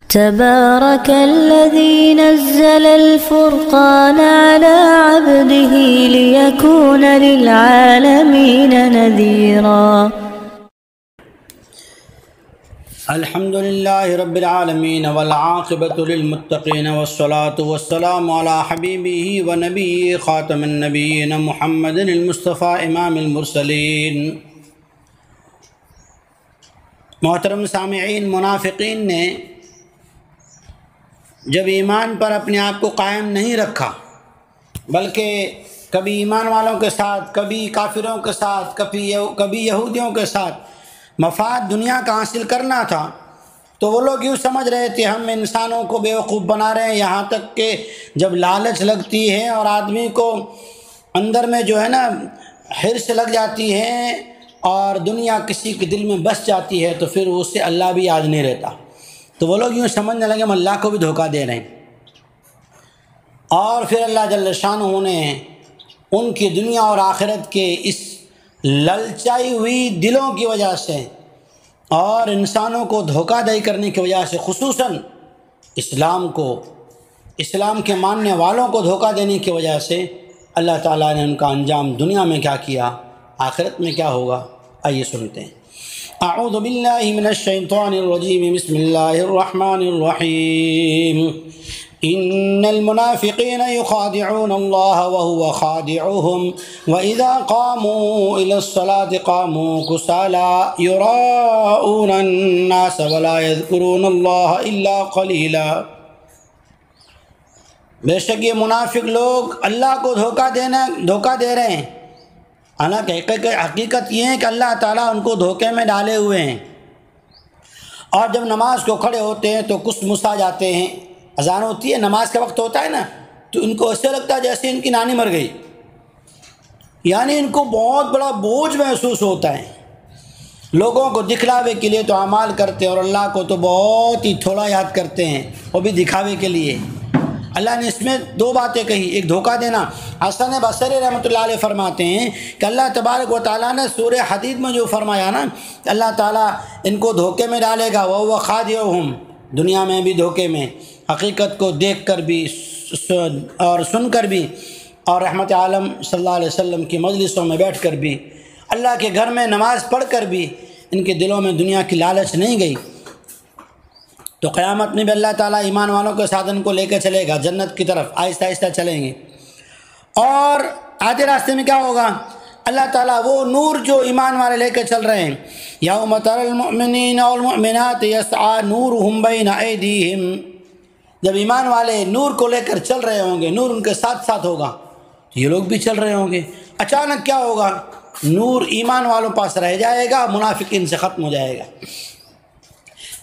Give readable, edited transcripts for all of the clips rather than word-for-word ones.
تبارك الذي نزل الفرقان على عبده ليكون للعالمين نذيرا. الحمد لله رب العالمين والعاقبة للمتقين والصلاة والسلام على حبيبه ونبيه خاتم النبيين محمد المصطفى امام المرسلین۔ محترم سامعین، منافقین نے جب ایمان پر اپنے آپ کو قائم نہیں رکھا، بلکہ کبھی ایمان والوں کے ساتھ، کبھی کافروں کے ساتھ، کبھی یہودیوں کے ساتھ مفاد دنیا کا حاصل کرنا تھا، تو وہ لوگ یوں سمجھ رہے تھے ہم انسانوں کو بیوقوف بنا رہے ہیں، یہاں تک کہ جب لالچ لگتی ہے اور آدمی کو اندر میں جو ہے نا حرص لگ جاتی ہے اور دنیا کسی کے دل میں بس جاتی ہے، تو پھر اس سے اللہ بھی یاد نہیں رہتا، تو وہ لوگ یوں سمجھنے لگے ہم اللہ کو بھی دھوکہ دے رہے ہیں۔ اور پھر اللہ جل شانہ نے ان کی دنیا اور آخرت کے اس للچائی ہوئی دلوں کی وجہ سے اور انسانوں کو دھوکہ دہی کرنے کی وجہ سے، خصوصاً اسلام کے ماننے والوں کو دھوکہ دینے کی وجہ سے، اللہ تعالیٰ نے ان کا انجام دنیا میں کیا کیا، آخرت میں کیا ہوگا، آئیے سنتے ہیں۔ اعوذ باللہ من الشیطان الرجیم، بسم اللہ الرحمن الرحیم۔ ان المنافقین یخادعون اللہ وهو خادعهم واذا قاموا الى الصلاة قاموا کسالى یراؤون الناس ولا یذکرون اللہ الا قلیلا۔ بے شک یہ منافق لوگ اللہ کو دھوکہ دے رہے ہیں، حالانکہ حقیقت یہ ہے کہ اللہ تعالیٰ ان کو دھوکے میں ڈالے ہوئے ہیں، اور جب نماز کو کھڑے ہوتے ہیں تو کچھ مسا جاتے ہیں۔ اذان ہوتی ہے، نماز کا وقت ہوتا ہے نا، تو ان کو ایسے لگتا ہے جیسے ان کی نانی مر گئی، یعنی ان کو بہت بڑا بوجھ محسوس ہوتا ہے۔ لوگوں کو دکھلاوے کے لیے تو اعمال کرتے ہیں اور اللہ کو تو بہت ہی تھوڑا یاد کرتے ہیں، وہ بھی دکھاوے کے لیے۔ اللہ نے اس میں دو باتیں کہی، ایک دھوکہ دینا۔ حسن بصری رحمۃ اللہ علیہ فرماتے ہیں کہ اللہ تبارک و تعالیٰ نے سورہ حدید میں جو فرمایا نا، اللہ تعالیٰ ان کو دھوکے میں ڈالے گا، وہ خادعہم، دنیا میں بھی دھوکے میں، حقیقت کو دیکھ کر بھی اور سن کر بھی، اور رحمت عالم صلی اللہ علیہ وسلم کی مجلسوں میں بیٹھ کر بھی، اللہ کے گھر میں نماز پڑھ کر بھی ان کے دلوں میں دنیا کی لالچ نہیں گئی، تو قیامت میں بھی اللہ تعالیٰ ایمان والوں کے ساتھ ان کو لے کے چلے گا جنت کی طرف، آہستہ آہستہ چلیں گے۔ اور آدھے راستے میں کیا ہوگا، اللہ تعالیٰ وہ نور جو ایمان والے لے کے چل رہے ہیں، یوم تری المؤمنین والمؤمنات یسعی نورہم بین ایدیہم، جب ایمان والے نور کو لے کر چل رہے ہوں گے، نور ان کے ساتھ ساتھ ہوگا، تو یہ لوگ بھی چل رہے ہوں گے، اچانک کیا ہوگا، نور ایمان والوں پاس رہ جائے گا، منافقین سے ختم ہو جائے گا۔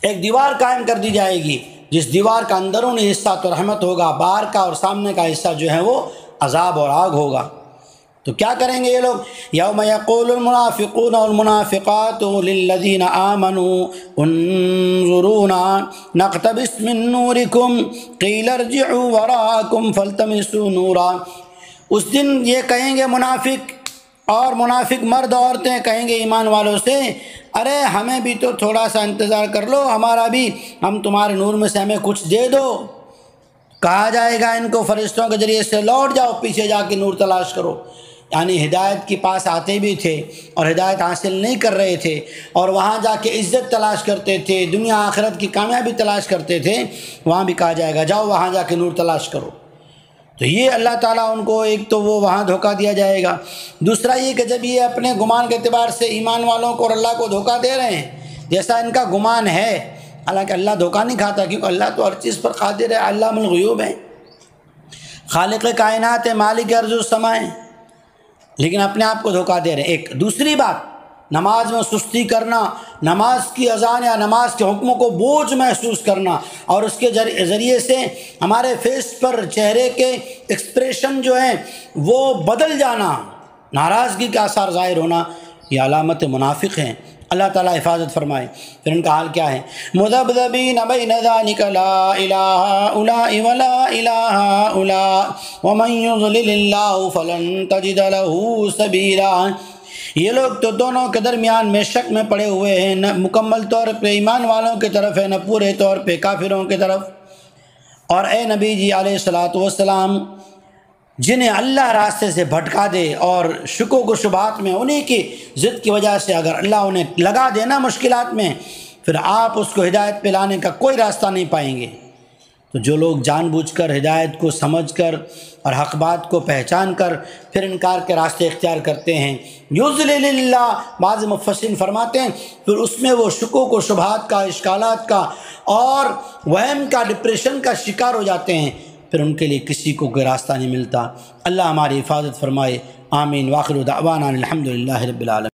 ایک دیوار قائم کر دی جائے گی، جس دیوار کا اندرونی حصہ تو رحمت ہوگا، باہر کا اور سامنے کا حصہ جو ہے وہ عذاب اور آگ ہوگا۔ تو کیا کریں گے یہ لوگ، یوم یقول المنافقون والمنافقات للذین آمنوا انظرونا نقتبس من نورکم قیل ارجعوا وراءکم فالتمسوا نورا۔ اس دن یہ کہیں گے منافق، اور منافق مرد عورتیں کہیں گے ایمان والوں سے، ارے ہمیں بھی تو تھوڑا سا انتظار کر لو، ہمارا بھی، ہم تمہارے نور میں سے ہمیں کچھ دے دو۔ کہا جائے گا ان کو فرشتوں کے ذریعے سے، لوٹ جاؤ پیچھے جا کے نور تلاش کرو، یعنی ہدایت کے پاس آتے بھی تھے اور ہدایت حاصل نہیں کر رہے تھے، اور وہاں جا کے عزت تلاش کرتے تھے، دنیا آخرت کی کامیابی تلاش کرتے تھے، وہاں بھی کہا جائے گا جاؤ وہاں جا کے نور تلاش کرو۔ تو یہ اللہ تعالیٰ ان کو، ایک تو وہ وہاں دھوکہ دیا جائے گا، دوسرا یہ کہ جب یہ اپنے گمان کے اعتبار سے ایمان والوں کو اور اللہ کو دھوکہ دے رہے ہیں جیسا ان کا گمان ہے، حالانکہ اللہ دھوکہ نہیں کھاتا، کیونکہ اللہ تو ہر چیز پر قادر ہے، علام الغیوب ہے، خالق کائنات ہے، مالک ارض و سماء ہے، لیکن اپنے آپ کو دھوکہ دے رہے ہیں۔ ایک دوسری بات، نماز میں سستی کرنا، نماز کی اذان یا نماز کے حکموں کو بوجھ محسوس کرنا، اور اس کے ذریعے سے ہمارے فیس پر چہرے کے ایکسپریشن جو ہیں وہ بدل جانا، ناراضگی کے آثار ظاہر ہونا، یہ علامت منافق ہیں۔ اللہ تعالیٰ حفاظت فرمائے۔ پھر ان کا حال کیا ہے، مذبذبین بین ذلک لا الہ الا ولا الہ الا ومن یضلل اللہ فلن تجد له سبیلا۔ یہ لوگ تو دونوں کے درمیان میں شک میں پڑے ہوئے ہیں، نہ مکمل طور پہ ایمان والوں کی طرف ہے، نہ پورے طور پہ کافروں کی طرف۔ اور اے نبی جی علیہ الصلاۃ والسلام، جنہیں اللہ راستے سے بھٹکا دے اور شکوک و شبہات میں انہی کی ضد کی وجہ سے اگر اللہ انہیں لگا دے نا مشکلات میں، پھر آپ اس کو ہدایت پہ لانے کا کوئی راستہ نہیں پائیں گے۔ تو جو لوگ جان بوجھ کر ہدایت کو سمجھ کر اور حق بات کو پہچان کر پھر انکار کے راستے اختیار کرتے ہیں، یضلل اللہ، بعض مفسرین فرماتے ہیں پھر اس میں وہ شکوک و شبہات کا، اشکالات کا اور وہم کا، ڈپریشن کا شکار ہو جاتے ہیں، پھر ان کے لیے کسی کو کوئی راستہ نہیں ملتا۔ اللہ ہماری حفاظت فرمائے، آمین۔ وآخر دعوانا الحمد للہ رب العالمین۔